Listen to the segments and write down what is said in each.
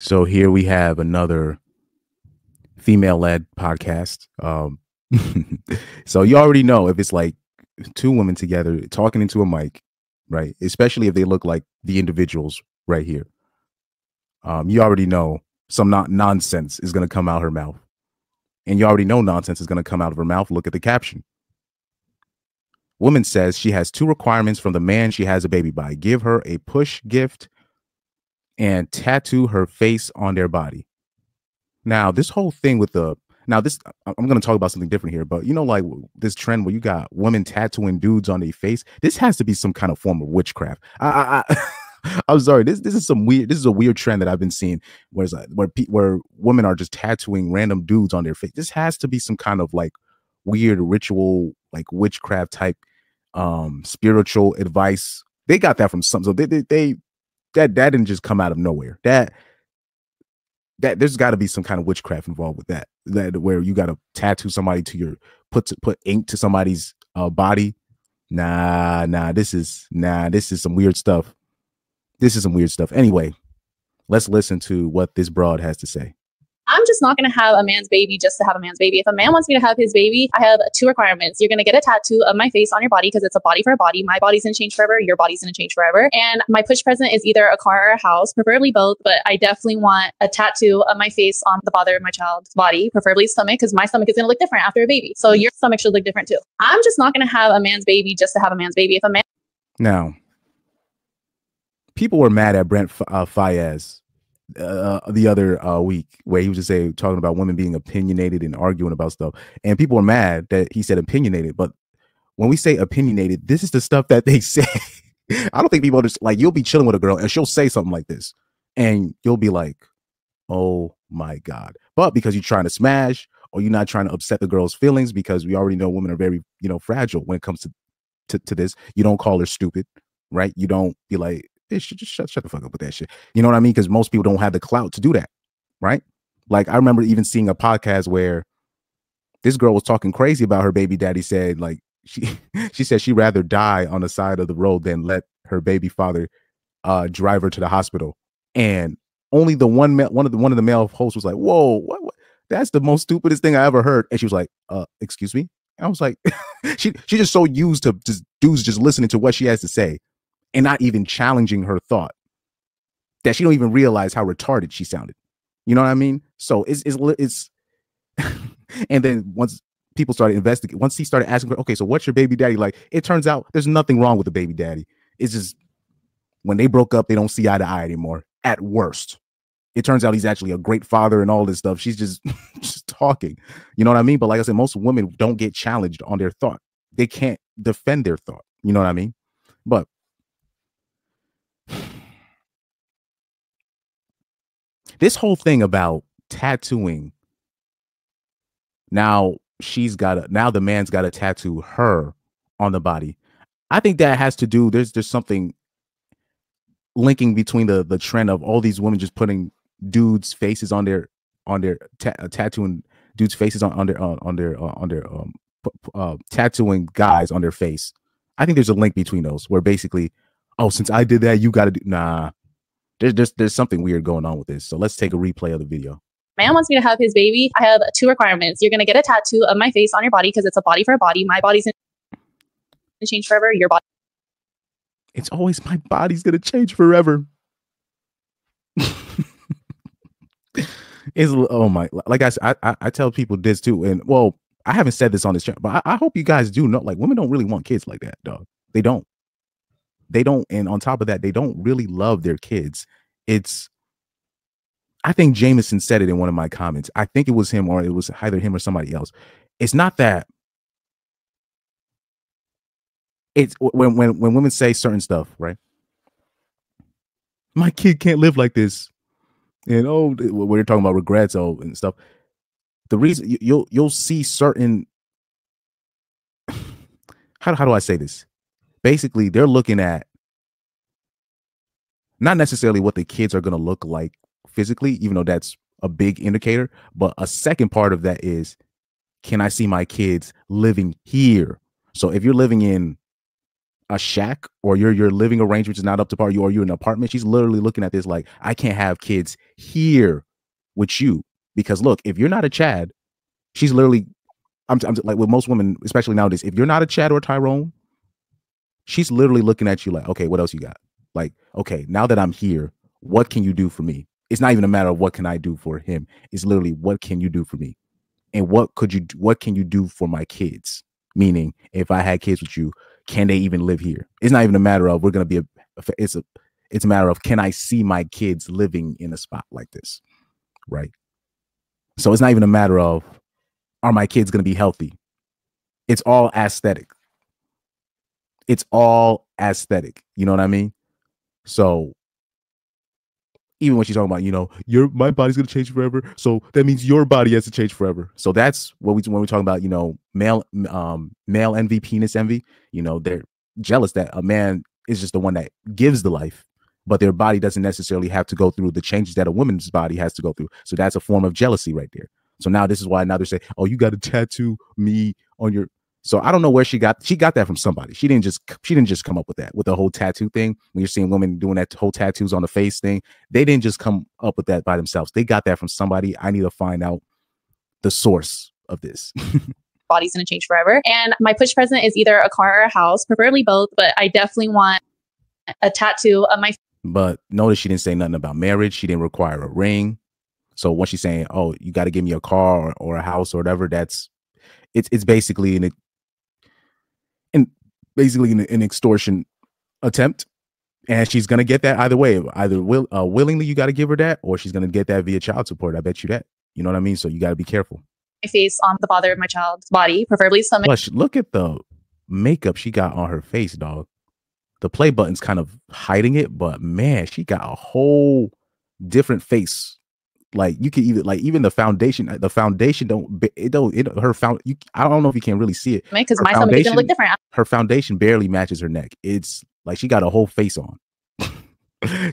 So here we have another female-led podcast. So you already know if it's like two women together talking into a mic, right? Especially if they look like the individuals right here. You already know some nonsense is going to come out her mouth, and you already know nonsense is going to come out of her mouth. Look at the caption. Woman says she has two requirements from the man she has a baby by: give her a push gift and tattoo her face on their body. Now, this whole thing with the now this I'm going to talk about something different here, but like this trend where you got women tattooing dudes on their face. This has to be some kind of form of witchcraft. I'm sorry. This is some weird. This is a weird trend that I've been seeing, where women are just tattooing random dudes on their face. This has to be some kind of like weird ritual, like witchcraft type, spiritual advice. They got that from some. So they that didn't just come out of nowhere. That there's got to be some kind of witchcraft involved with that where you got to tattoo somebody to your put ink to somebody's body. This is some weird stuff. Anyway, let's listen to what this broad has to say. I'm just not going to have a man's baby just to have a man's baby. If a man wants me to have his baby, I have two requirements. You're going to get a tattoo of my face on your body because it's a body for a body. My body's going to change forever. Your body's going to change forever. And my push present is either a car or a house, preferably both. But I definitely want a tattoo of my face on the father of my child's body, preferably stomach, because my stomach is going to look different after a baby. So your stomach should look different too. I'm just not going to have a man's baby just to have a man's baby. If a man. Now, people were mad at Brent Fayez the other week, where he was just talking about women being opinionated and arguing about stuff, and people were mad that he said opinionated. But when we say opinionated, this is the stuff that they say. I don't think people just like, you'll be chilling with a girl and she'll say something like this, and you'll be like, "Oh my god!" But because you're trying to smash, or you're not trying to upset the girl's feelings, because we already know women are very, fragile when it comes to this. You don't call her stupid, right? You don't be like, just shut the fuck up with that shit. You know what I mean? Because most people don't have the clout to do that, right? Like, I remember even seeing a podcast where this girl was talking crazy about her baby daddy. Said like she said she'd rather die on the side of the road than let her baby father drive her to the hospital. And only the one of the male hosts was like, "Whoa, what? That's the most stupidest thing I ever heard." And she was like, "Excuse me." And I was like, she's just so used to just dudes just listening to what she has to say and not even challenging her thought, that she don't even realize how retarded she sounded. You know what I mean? So it's and then once people started investigating, once he started asking her, "Okay, so what's your baby daddy like?" It turns out there's nothing wrong with the baby daddy. It's just when they broke up, they don't see eye to eye anymore. At worst, it turns out he's actually a great father and all this stuff. She's just just talking. You know what I mean? But like I said, most women don't get challenged on their thought. They can't defend their thought. You know what I mean? But this whole thing about tattooing, now the man's got to tattoo her on the body. I think that has to do, there's something linking between the trend of all these women just putting dudes' faces on their tattooing dudes' faces on their tattooing guys on their face. I think there's a link between those, where basically, oh, since I did that, you got to do. Nah, there's something weird going on with this. So let's take a replay of the video. Man wants me to have his baby. I have two requirements. You're going to get a tattoo of my face on your body because it's a body for a body. My body's going to change forever. Your body. It's always my body's going to change forever. Is, oh my, like I tell people this too. And well, I haven't said this on this channel, but I hope you guys do know, like, women don't really want kids like that, dog. They don't. And on top of that, they don't really love their kids. I think Jameson said it in one of my comments. I think it was him, or it was either him or somebody else. It's not that. It's when women say certain stuff, right? My kid can't live like this. And we're talking about regrets, and stuff. The reason you'll see certain, how do I say this? Basically, they're looking at not necessarily what the kids are going to look like physically, even though that's a big indicator, but a second part of that is, can I see my kids living here? So if you're living in a shack or your living arrangement is not up to par, or you're in an apartment, she's literally looking at this like, I can't have kids here with you because look, if you're not a Chad, she's literally, I'm like with most women, especially nowadays, if you're not a Chad or Tyrone, she's literally looking at you like, okay, what else you got? Like, okay, now that I'm here, what can you do for me? It's not even a matter of what can I do for him. It's literally, what can you do for me? And what can you do for my kids? Meaning, if I had kids with you, can they even live here? It's not even a matter of we're going to be it's a matter of, can I see my kids living in a spot like this? Right. So it's not even a matter of, are my kids going to be healthy? It's all aesthetic. It's all aesthetic. You know what I mean? So even when she's talking about, my body's gonna change forever, so that means your body has to change forever. So that's what when we're talking about, male envy, penis envy. They're jealous that a man is just the one that gives the life, but their body doesn't necessarily have to go through the changes that a woman's body has to go through. So that's a form of jealousy right there. So now this is why now they say, oh, you got to tattoo me on your. So I don't know where she got that from somebody. She didn't just come up with that, with the whole tattoo thing. When you're seeing women doing that whole tattoos on the face thing, they didn't just come up with that by themselves. They got that from somebody. I need to find out the source of this. Body's gonna change forever. And my push present is either a car or a house, preferably both, but I definitely want a tattoo of my. But notice she didn't say nothing about marriage. She didn't require a ring. So when she's saying, oh, you got to give me a car or a house or whatever, it's basically an extortion attempt, and she's gonna get that either way. Either willingly, you got to give her that, or she's gonna get that via child support. I bet you that. You know what I mean? So you got to be careful. My face on the bother of my child's body, preferably some. Plus, look at the makeup she got on her face, dog. The play button's kind of hiding it, but man, she got a whole different face. Like you can even the foundation don't her found you. I don't know if you can really see it because my stomach is gonna look different. Her foundation barely matches her neck. It's like she got a whole face on.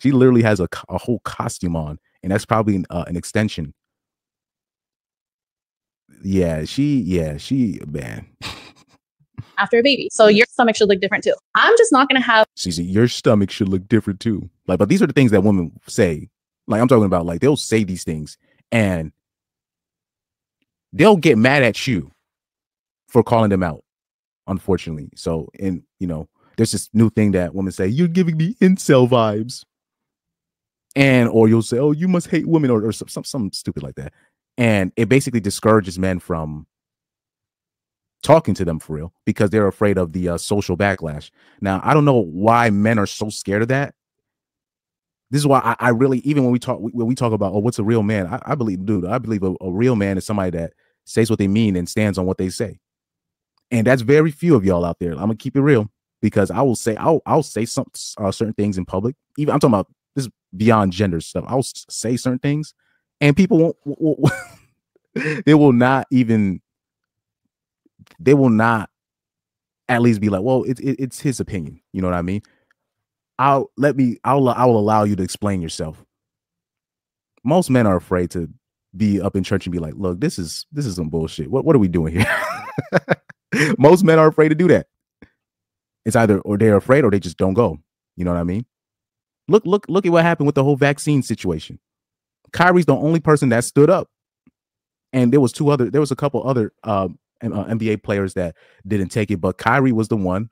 She literally has a whole costume on, and that's probably an extension. She man. After a baby, so your stomach should look different too. I'm just not gonna have. Your stomach should look different too. Like, but these are the things that women say. Like I'm talking about, like they'll say these things and they'll get mad at you for calling them out, unfortunately. So, and there's this new thing that women say, you're giving me incel vibes. Or you'll say, oh, you must hate women or something stupid like that. And it basically discourages men from talking to them for real because they're afraid of the social backlash. Now, I don't know why men are so scared of that. This is why I really, even when we talk about, oh, what's a real man? I believe a real man is somebody that says what they mean and stands on what they say. And that's very few of y'all out there. I'm gonna keep it real because I will say, I'll say some certain things in public. Even I'm talking about this beyond gender stuff. I'll say certain things and people won't they will not at least be like, well, it's his opinion. You know what I mean? I will allow you to explain yourself. Most men are afraid to be up in church and be like, look, this is some bullshit. What are we doing here? Most men are afraid to do that. It's either or they're afraid or they just don't go. You know what I mean? Look at what happened with the whole vaccine situation. Kyrie's the only person that stood up. And there was a couple other NBA players that didn't take it, but Kyrie was the one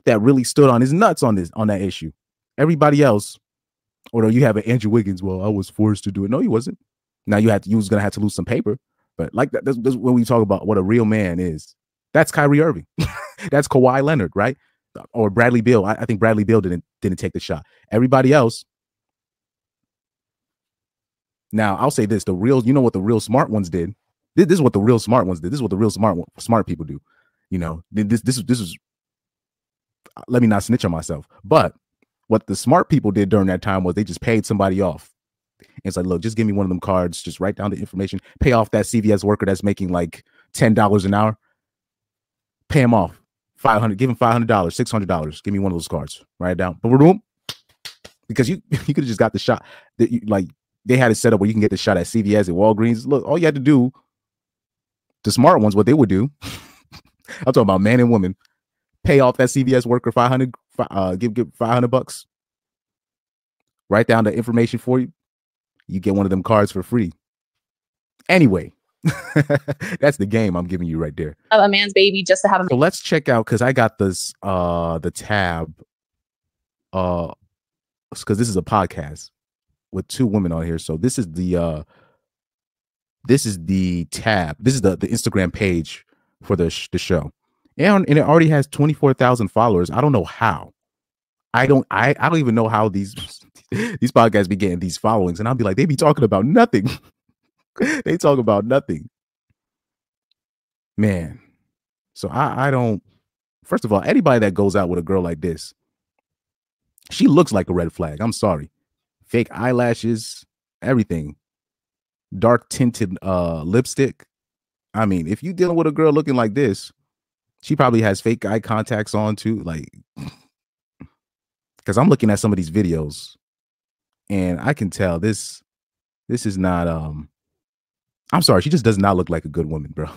that really stood on his nuts on that issue. Everybody else, or you have an Andrew Wiggins. Well, I was forced to do it. No, he wasn't. Now you was gonna have to lose some paper, but like that's when we talk about what a real man is. That's Kyrie Irving. That's Kawhi Leonard, right? Or Bradley Beal. I think Bradley Beal didn't take the shot. Everybody else. Now I'll say this: what the real smart ones did. This is what the real smart ones did. This is what the real smart people do. This is. Let me not snitch on myself, but what the smart people did during that time was they just paid somebody off. And it's like, look, just give me one of them cards, just write down the information, pay off that CVS worker that's making like $10 an hour, pay him off $500, give him $500, $600, give me one of those cards, write it down, boom, because you could have just got the shot that they had it set up where you can get the shot at CVS at Walgreens. Look, all you had to do, the smart ones, what they would do, I'm talking about man and woman, Pay off that CVS worker 500, give $500, write down the information for you. You get one of them cards for free. Anyway, that's the game I'm giving you right there. A man's baby just to have a. So let's check out, because I got this the tab, because this is a podcast with two women on here. So this is the tab. This is the Instagram page for the show, and it already has 24,000 followers. I don't know how. I don't even know how these podcasts be getting these followings, and I'll be like, they be talking about nothing. They talk about nothing, man. So I don't. First of all, anybody that goes out with a girl like this, she looks like a red flag. I'm sorry. Fake eyelashes, everything. Dark tinted lipstick. I mean, if you dealing with a girl looking like this, she probably has fake eye contacts on too. Like, because I'm looking at some of these videos and I can tell this is not I'm sorry, she just does not look like a good woman, bro.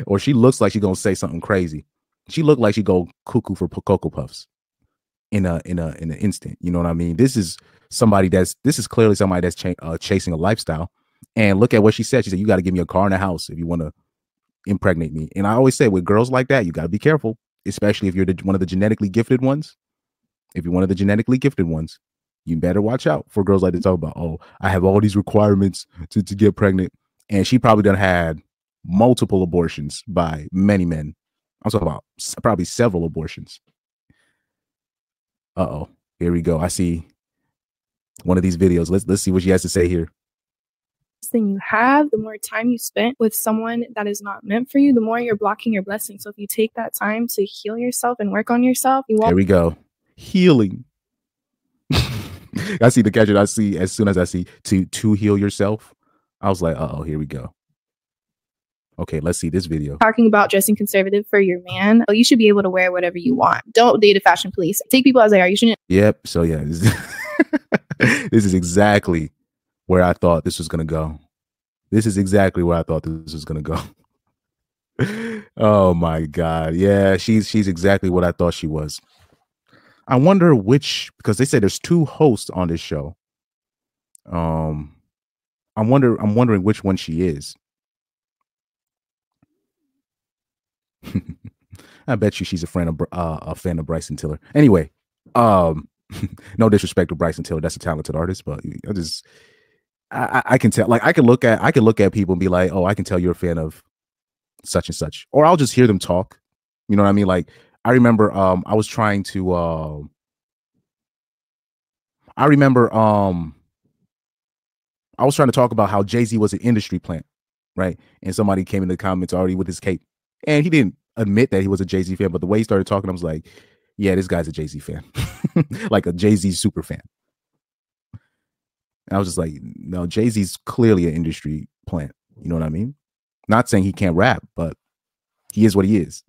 Or she looks like she's gonna say something crazy. She looked like she go cuckoo for Cocoa Puffs in an instant. You know what I mean? This is clearly somebody that's chasing a lifestyle. And look at what she said. She said, you got to give me a car and a house if you want to impregnate me. And I always say, with girls like that, you got to be careful, especially if you're one of the genetically gifted ones. If you're one of the genetically gifted ones, you better watch out for girls like to talk about, oh, I have all these requirements to get pregnant. And she probably done had multiple abortions by many men. I'm talking about probably several abortions. Uh-oh, here we go. I see one of these videos. Let's see what she has to say here. Thing you have, the more time you spent with someone that is not meant for you, the more you're blocking your blessing. So if you take that time to heal yourself and work on yourself, you won't. Here we go. Healing. I see the caption. I see as soon as I see to heal yourself, I was like, uh-oh, here we go. Okay, let's see this video. Talking about dressing conservative for your man, you should be able to wear whatever you want. Don't date a fashion police. Take people as they are. You shouldn't. Yep. So yeah, this is exactly where I thought this was gonna go. This is exactly where I thought this was gonna go. Oh my God. Yeah, she's exactly what I thought she was. I wonder which, because they said there's two hosts on this show. I'm wondering which one she is. I bet you she's a fan of Bryson Tiller. Anyway, no disrespect to Bryson Tiller, that's a talented artist, but I can tell. Like, I can look at people and be like, oh, I can tell you're a fan of such and such, or I'll just hear them talk. You know what I mean? Like, I remember I was trying to talk about how Jay-Z was an industry plant, right? And somebody came in the comments already with his cape, and he didn't admit that he was a Jay-Z fan, but the way he started talking, I was like, yeah, this guy's a Jay-Z fan. Like a Jay-Z super fan. And I was just like, no, Jay-Z's clearly an industry plant. You know what I mean? Not saying he can't rap, but he is what he is.